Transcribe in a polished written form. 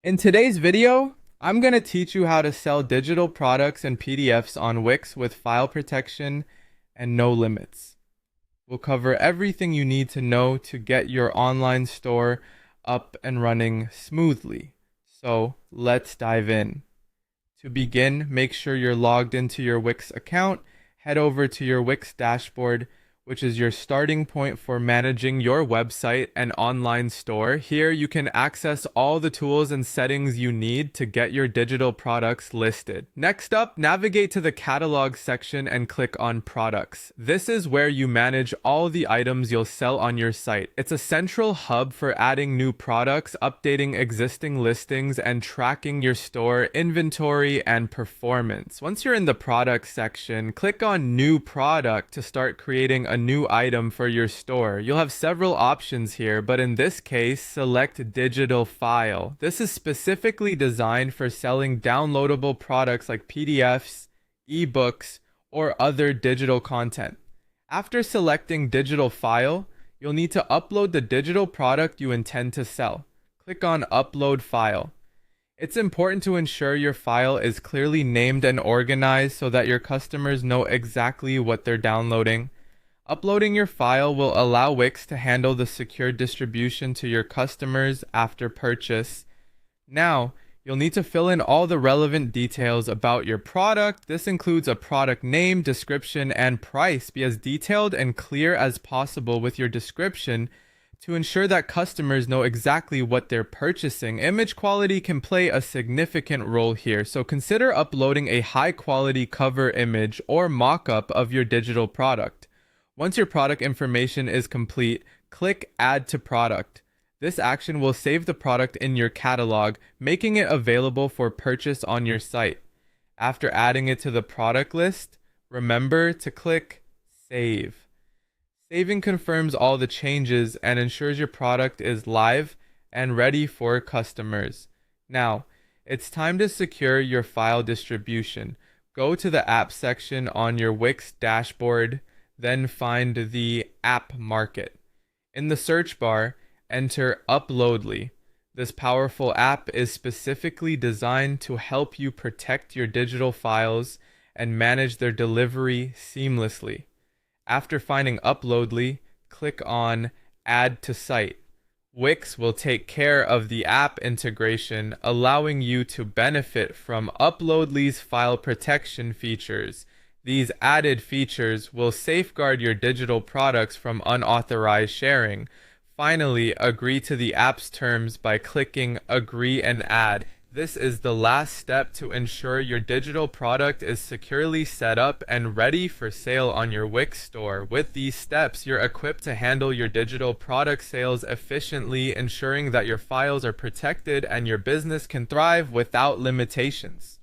In today's video, I'm going to teach you how to sell digital products and PDFs on Wix with file protection and no limits. We'll cover everything you need to know to get your online store up and running smoothly. So let's dive in. To begin, make sure you're logged into your Wix account. Head over to your Wix dashboard, which is your starting point for managing your website and online store. Here you can access all the tools and settings you need to get your digital products listed. Next up, navigate to the catalog section and click on products. This is where you manage all the items you'll sell on your site. It's a central hub for adding new products, updating existing listings, and tracking your store inventory and performance. Once you're in the products section, click on new product to start creating a new item for your store. You'll have several options here, but in this case, select digital file. This is specifically designed for selling downloadable products like PDFs, ebooks, or other digital content. After selecting digital file, you'll need to upload the digital product you intend to sell. Click on upload file. It's important to ensure your file is clearly named and organized so that your customers know exactly what they're downloading. Uploading your file will allow Wix to handle the secure distribution to your customers after purchase. Now, you'll need to fill in all the relevant details about your product. This includes a product name, description, and price. Be as detailed and clear as possible with your description to ensure that customers know exactly what they're purchasing. Image quality can play a significant role here, so consider uploading a high-quality cover image or mock-up of your digital product. Once your product information is complete, click Add to Product. This action will save the product in your catalog, making it available for purchase on your site. After adding it to the product list, remember to click Save. Saving confirms all the changes and ensures your product is live and ready for customers. Now, it's time to secure your file distribution. Go to the app section on your Wix dashboard, then find the App Market. In the search bar, enter Uploadly. This powerful app is specifically designed to help you protect your digital files and manage their delivery seamlessly. After finding Uploadly, click on Add to Site. Wix will take care of the app integration, allowing you to benefit from Uploadly's file protection features. These added features will safeguard your digital products from unauthorized sharing. Finally, agree to the app's terms by clicking Agree and Add. This is the last step to ensure your digital product is securely set up and ready for sale on your Wix store. With these steps, you're equipped to handle your digital product sales efficiently, ensuring that your files are protected and your business can thrive without limitations.